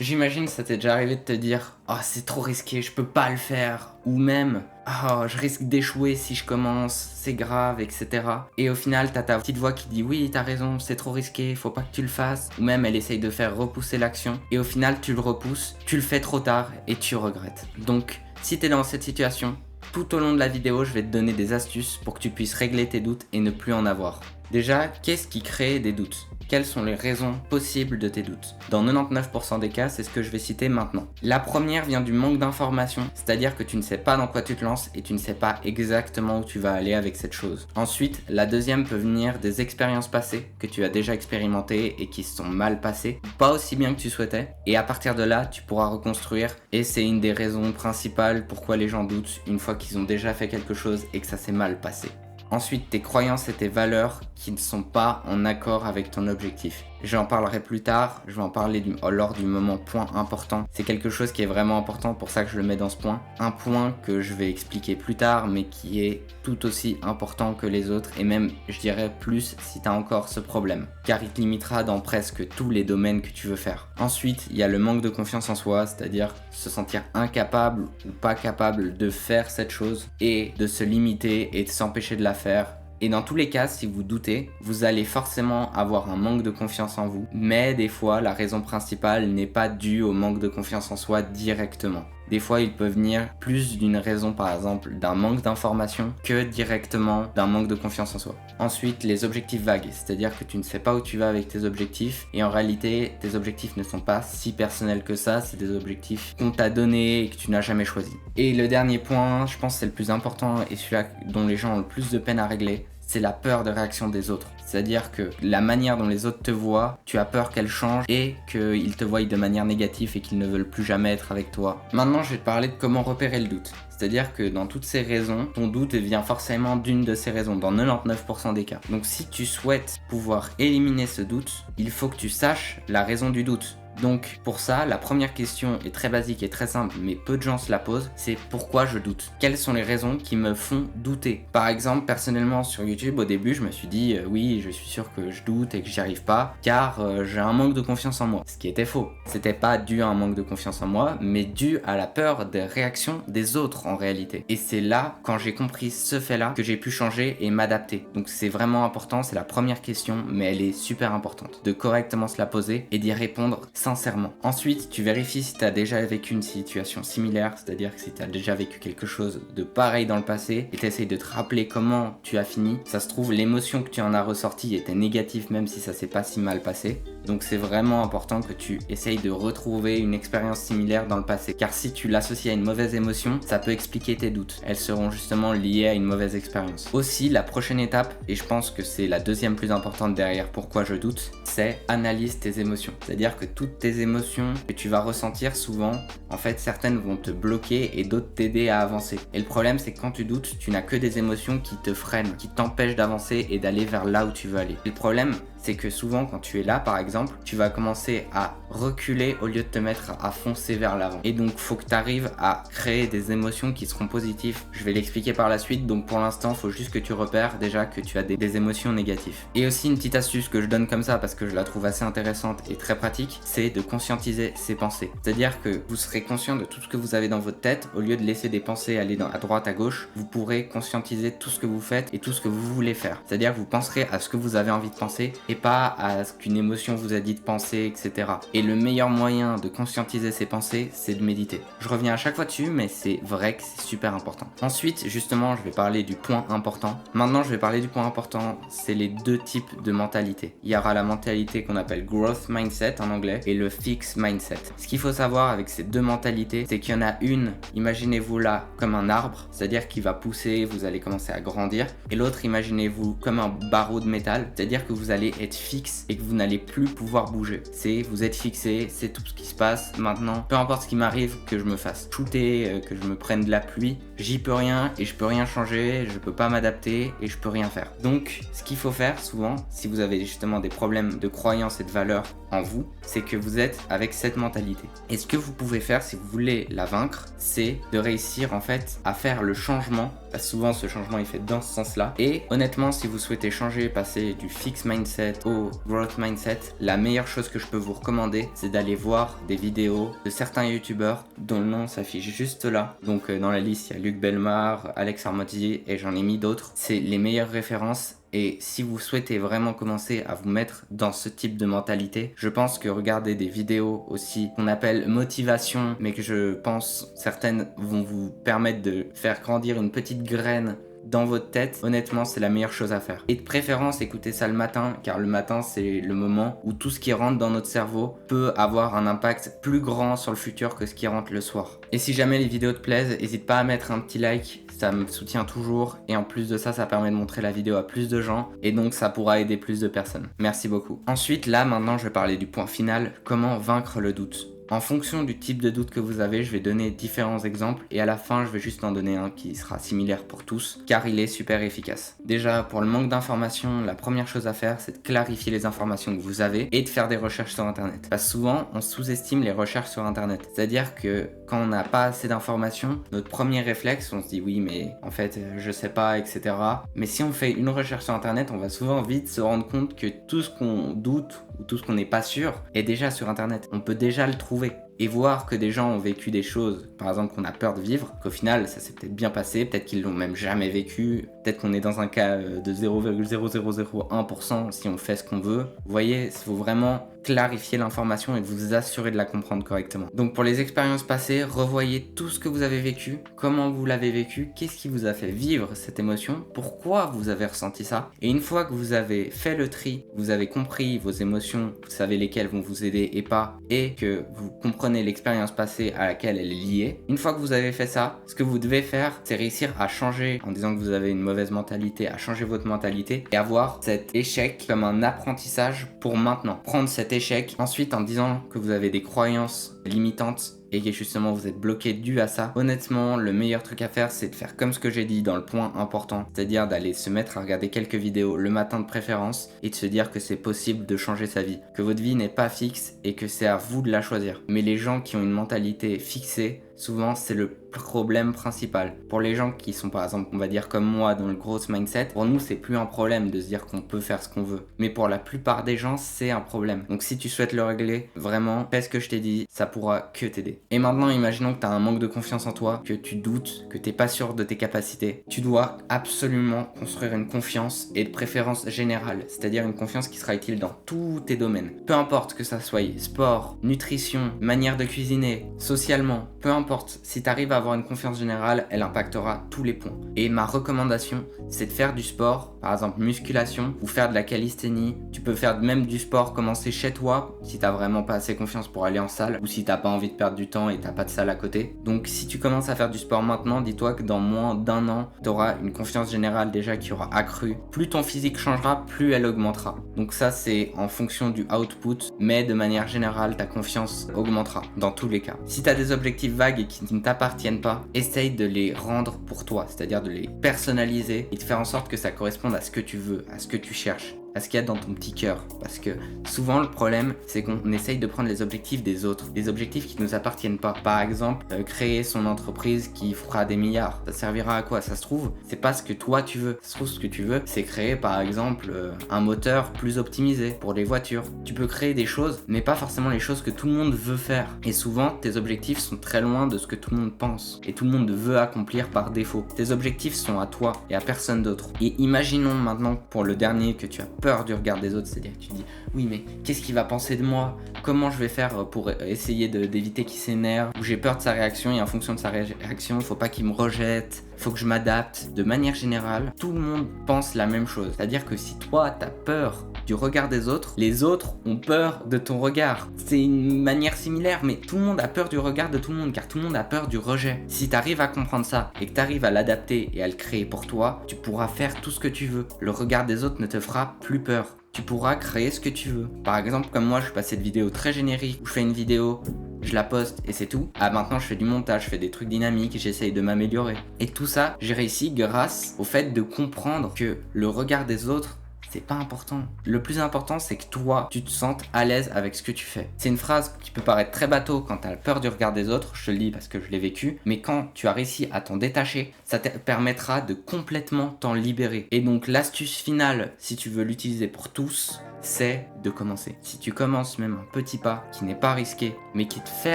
J'imagine ça t'est déjà arrivé de te dire: «Oh c'est trop risqué, je peux pas le faire» ou même: «Oh je risque d'échouer si je commence, c'est grave» et cetera. Et au final, t'as ta petite voix qui dit: «Oui, t'as raison, c'est trop risqué, faut pas que tu le fasses» ou même elle essaye de faire repousser l'action et au final tu le repousses, tu le fais trop tard et tu regrettes. Donc si t'es dans cette situation, tout au long de la vidéo, je vais te donner des astuces pour que tu puisses régler tes doutes et ne plus en avoir. Déjà, qu'est-ce qui crée des doutes? Quelles sont les raisons possibles de tes doutes? Dans 99% des cas, c'est ce que je vais citer maintenant. La première vient du manque d'information, c'est-à-dire que tu ne sais pas dans quoi tu te lances et tu ne sais pas exactement où tu vas aller avec cette chose. Ensuite, la deuxième peut venir des expériences passées que tu as déjà expérimentées et qui se sont mal passées, pas aussi bien que tu souhaitais, et à partir de là, tu pourras reconstruire et c'est une des raisons principales pourquoi les gens doutent une fois qu'ils ont déjà fait quelque chose et que ça s'est mal passé. Ensuite, tes croyances et tes valeurs qui ne sont pas en accord avec ton objectif. J'en parlerai plus tard, je vais en parler lors du moment point important. C'est quelque chose qui est vraiment important, pour ça que je le mets dans ce point. Un point que je vais expliquer plus tard, mais qui est tout aussi important que les autres, et même, je dirais plus si tu as encore ce problème, car il te limitera dans presque tous les domaines que tu veux faire. Ensuite, il y a le manque de confiance en soi, c'est-à-dire se sentir incapable ou pas capable de faire cette chose, et de se limiter et de s'empêcher de la faire. Et dans tous les cas, si vous doutez, vous allez forcément avoir un manque de confiance en vous. Mais des fois, la raison principale n'est pas due au manque de confiance en soi directement. Des fois, il peut venir plus d'une raison, par exemple, d'un manque d'information que directement d'un manque de confiance en soi. Ensuite, les objectifs vagues, c'est-à-dire que tu ne sais pas où tu vas avec tes objectifs et en réalité, tes objectifs ne sont pas si personnels que ça, c'est des objectifs qu'on t'a donnés et que tu n'as jamais choisi. Et le dernier point, je pense que c'est le plus important et celui-là dont les gens ont le plus de peine à régler, c'est la peur de réaction des autres. C'est-à-dire que la manière dont les autres te voient, tu as peur qu'elle change et qu'ils te voient de manière négative et qu'ils ne veulent plus jamais être avec toi. Maintenant, je vais te parler de comment repérer le doute. C'est-à-dire que dans toutes ces raisons, ton doute vient forcément d'une de ces raisons, dans 99% des cas. Donc si tu souhaites pouvoir éliminer ce doute, il faut que tu saches la raison du doute. Donc pour ça, la première question est très basique et très simple, mais peu de gens se la posent, c'est pourquoi je doute? Quelles sont les raisons qui me font douter? Par exemple, personnellement sur YouTube, au début, je me suis dit oui, je suis sûr que je doute et que j'y arrive pas, car j'ai un manque de confiance en moi. Ce qui était faux. C'était pas dû à un manque de confiance en moi, mais dû à la peur des réactions des autres en réalité. Et c'est là, quand j'ai compris ce fait-là, que j'ai pu changer et m'adapter. Donc c'est vraiment important, c'est la première question, mais elle est super importante. De correctement se la poser et d'y répondre sincèrement. Ensuite, tu vérifies si tu as déjà vécu une situation similaire, c'est-à-dire que si tu as déjà vécu quelque chose de pareil dans le passé et tu essayes de te rappeler comment tu as fini. Ça se trouve, l'émotion que tu en as ressortie était négative même si ça s'est pas si mal passé. Donc c'est vraiment important que tu essayes de retrouver une expérience similaire dans le passé. Car si tu l'associes à une mauvaise émotion, ça peut expliquer tes doutes. Elles seront justement liées à une mauvaise expérience. Aussi, la prochaine étape, et je pense que c'est la deuxième plus importante derrière pourquoi je doute, c'est analyse tes émotions. C'est-à-dire que toutes tes émotions que tu vas ressentir souvent, en fait certaines vont te bloquer et d'autres t'aider à avancer. Et le problème c'est que quand tu doutes, tu n'as que des émotions qui te freinent, qui t'empêchent d'avancer et d'aller vers là où tu veux aller. Et le problème c'est que souvent quand tu es là par exemple, tu vas commencer à reculer au lieu de te mettre à foncer vers l'avant. Et donc faut que tu arrives à créer des émotions qui seront positives. Je vais l'expliquer par la suite, donc pour l'instant faut juste que tu repères déjà que tu as des émotions négatives. Et aussi une petite astuce que je donne comme ça parce que je la trouve assez intéressante et très pratique, c'est de conscientiser ses pensées. C'est-à-dire que vous serez conscient de tout ce que vous avez dans votre tête, au lieu de laisser des pensées aller à droite, à gauche, vous pourrez conscientiser tout ce que vous faites et tout ce que vous voulez faire. C'est-à-dire que vous penserez à ce que vous avez envie de penser et pas à ce qu'une émotion vous a dit de penser, etc. Et le meilleur moyen de conscientiser ses pensées, c'est de méditer. Je reviens à chaque fois dessus, mais c'est vrai que c'est super important. Ensuite, justement, je vais parler du point important. Maintenant, je vais parler du point important, c'est les deux types de mentalité. Il y aura la mentalité qu'on appelle growth mindset en anglais et le fixed mindset. Ce qu'il faut savoir avec ces deux mentalités, c'est qu'il y en a une, imaginez-vous là comme un arbre, c'est-à-dire qu'il va pousser, vous allez commencer à grandir, et l'autre, imaginez-vous comme un barreau de métal, c'est-à-dire que vous allez être fixe et que vous n'allez plus pouvoir bouger. Vous êtes fixé, c'est tout ce qui se passe maintenant. Peu importe ce qui m'arrive, que je me fasse shooter, que je me prenne de la pluie, j'y peux rien et je peux rien changer, je peux pas m'adapter et je peux rien faire. Donc ce qu'il faut faire souvent, si vous avez justement des problèmes de croyance et de valeur en vous, c'est que vous êtes avec cette mentalité. Et ce que vous pouvez faire si vous voulez la vaincre, c'est de réussir en fait à faire le changement, parce que souvent ce changement est fait dans ce sens-là. Et honnêtement, si vous souhaitez changer, passer du fixed mindset au growth mindset, la meilleure chose que je peux vous recommander, c'est d'aller voir des vidéos de certains youtubeurs dont le nom s'affiche juste là. Donc dans la liste, il y a Luc Bellemare, Alex Armodier et j'en ai mis d'autres. C'est les meilleures références. Et si vous souhaitez vraiment commencer à vous mettre dans ce type de mentalité, je pense que regarder des vidéos aussi qu'on appelle motivation, mais que je pense certaines vont vous permettre de faire grandir une petite graine dans votre tête, honnêtement c'est la meilleure chose à faire. Et de préférence écoutez ça le matin, car le matin c'est le moment où tout ce qui rentre dans notre cerveau peut avoir un impact plus grand sur le futur que ce qui rentre le soir. Et si jamais les vidéos te plaisent, n'hésite pas à mettre un petit like, ça me soutient toujours et en plus de ça, ça permet de montrer la vidéo à plus de gens et donc ça pourra aider plus de personnes. Merci beaucoup. Ensuite là maintenant je vais parler du point final, comment vaincre le doute. En fonction du type de doute que vous avez, je vais donner différents exemples et à la fin, je vais juste en donner un qui sera similaire pour tous car il est super efficace. Déjà, pour le manque d'informations, la première chose à faire, c'est de clarifier les informations que vous avez et de faire des recherches sur Internet. Parce que souvent, on sous-estime les recherches sur Internet. C'est-à-dire que quand on n'a pas assez d'informations, notre premier réflexe, on se dit oui, mais en fait, je sais pas, etc. Mais si on fait une recherche sur Internet, on va souvent vite se rendre compte que tout ce qu'on doute ou tout ce qu'on n'est pas sûr est déjà sur Internet. On peut déjà le trouver. Et voir que des gens ont vécu des choses, par exemple qu'on a peur de vivre, qu'au final ça s'est peut-être bien passé, peut-être qu'ils l'ont même jamais vécu, peut-être qu'on est dans un cas de 0,0001% si on fait ce qu'on veut. Vous voyez, il faut vraiment clarifier l'information et de vous assurer de la comprendre correctement. Donc pour les expériences passées, revoyez tout ce que vous avez vécu, comment vous l'avez vécu, qu'est-ce qui vous a fait vivre cette émotion, pourquoi vous avez ressenti ça. Et une fois que vous avez fait le tri, vous avez compris vos émotions, vous savez lesquelles vont vous aider et pas, et que vous comprenez l'expérience passée à laquelle elle est liée, une fois que vous avez fait ça, ce que vous devez faire, c'est réussir à changer, en disant que vous avez une mauvaise mentalité, à changer votre mentalité et avoir cet échec comme un apprentissage pour maintenant. Prendre cet échec, ensuite en disant que vous avez des croyances limitantes et que justement vous êtes bloqué dû à ça, honnêtement le meilleur truc à faire c'est de faire comme ce que j'ai dit dans le point important, c'est-à-dire d'aller se mettre à regarder quelques vidéos le matin de préférence et de se dire que c'est possible de changer sa vie, que votre vie n'est pas fixe et que c'est à vous de la choisir. Mais les gens qui ont une mentalité fixée, souvent c'est le problème principal. Pour les gens qui sont par exemple, on va dire comme moi dans le growth mindset, pour nous c'est plus un problème de se dire qu'on peut faire ce qu'on veut. Mais pour la plupart des gens c'est un problème. Donc si tu souhaites le régler, vraiment fais ce que je t'ai dit, ça pourra que t'aider. Et maintenant imaginons que tu as un manque de confiance en toi, que tu doutes, que t'es pas sûr de tes capacités. Tu dois absolument construire une confiance et de préférence générale, c'est-à-dire une confiance qui sera utile dans tous tes domaines. Peu importe que ça soit sport, nutrition, manière de cuisiner, socialement, peu importe, si tu arrives à avoir une confiance générale, elle impactera tous les points. Et ma recommandation, c'est de faire du sport, par exemple musculation, ou faire de la calisthénie. Tu peux faire même du sport, commencer chez toi, si t'as vraiment pas assez confiance pour aller en salle, ou si t'as pas envie de perdre du temps et t'as pas de salle à côté. Donc si tu commences à faire du sport maintenant, dis-toi que dans moins d'un an, t'auras une confiance générale déjà qui aura accru. Plus ton physique changera, plus elle augmentera. Donc ça c'est en fonction du output, mais de manière générale, ta confiance augmentera dans tous les cas. Si t'as des objectifs vagues et qui ne t'appartiennent pas, essaye de les rendre pour toi, c'est-à-dire de les personnaliser et de faire en sorte que ça corresponde à ce que tu veux, à ce que tu cherches, à ce qu'il y a dans ton petit cœur. Parce que souvent le problème c'est qu'on essaye de prendre les objectifs des autres, des objectifs qui ne nous appartiennent pas. Par exemple, créer son entreprise qui fera des milliards, ça servira à quoi? Ça se trouve, c'est pas ce que toi tu veux. Ça se trouve, ce que tu veux, c'est créer par exemple un moteur plus optimisé pour les voitures. Tu peux créer des choses, mais pas forcément les choses que tout le monde veut faire. Et souvent, tes objectifs sont très loin de ce que tout le monde pense et tout le monde veut accomplir par défaut. Tes objectifs sont à toi et à personne d'autre. Et imaginons maintenant pour le dernier que tu as peur du regard des autres, c'est-à-dire que tu dis oui mais qu'est-ce qu'il va penser de moi, comment je vais faire pour essayer d'éviter qu'il s'énerve, ou j'ai peur de sa réaction et en fonction de sa réaction il faut pas qu'il me rejette, faut que je m'adapte. De manière générale, tout le monde pense la même chose, c'est-à-dire que si toi t'as peur du regard des autres, les autres ont peur de ton regard. C'est une manière similaire, mais tout le monde a peur du regard de tout le monde, car tout le monde a peur du rejet. Si tu arrives à comprendre ça et que tu arrives à l'adapter et à le créer pour toi, tu pourras faire tout ce que tu veux. Le regard des autres ne te fera plus peur. Tu pourras créer ce que tu veux. Par exemple, comme moi, je passe cette vidéo très générique où je fais une vidéo je la poste et c'est tout. Ah, maintenant je fais du montage, je fais des trucs dynamiques, j'essaye de m'améliorer. Et tout ça, j'ai réussi grâce au fait de comprendre que le regard des autres, c'est pas important. Le plus important, c'est que toi, tu te sentes à l'aise avec ce que tu fais. C'est une phrase qui peut paraître très bateau quand tu as peur du regard des autres, je te le dis parce que je l'ai vécu, mais quand tu as réussi à t'en détacher, ça te permettra de complètement t'en libérer. Et donc l'astuce finale, si tu veux l'utiliser pour tous, c'est de commencer. Si tu commences même un petit pas qui n'est pas risqué, mais qui te fait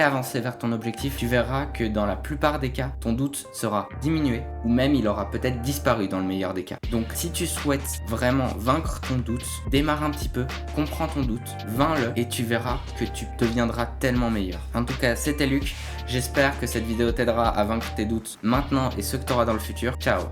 avancer vers ton objectif, tu verras que dans la plupart des cas, ton doute sera diminué ou même il aura peut-être disparu dans le meilleur des cas. Donc si tu souhaites vraiment vaincre ton doute, démarre un petit peu, comprends ton doute, vains-le et tu verras que tu deviendras tellement meilleur. En tout cas, c'était Luc. J'espère que cette vidéo t'aidera à vaincre tes doutes maintenant et ceux que tu auras dans le futur. Ciao!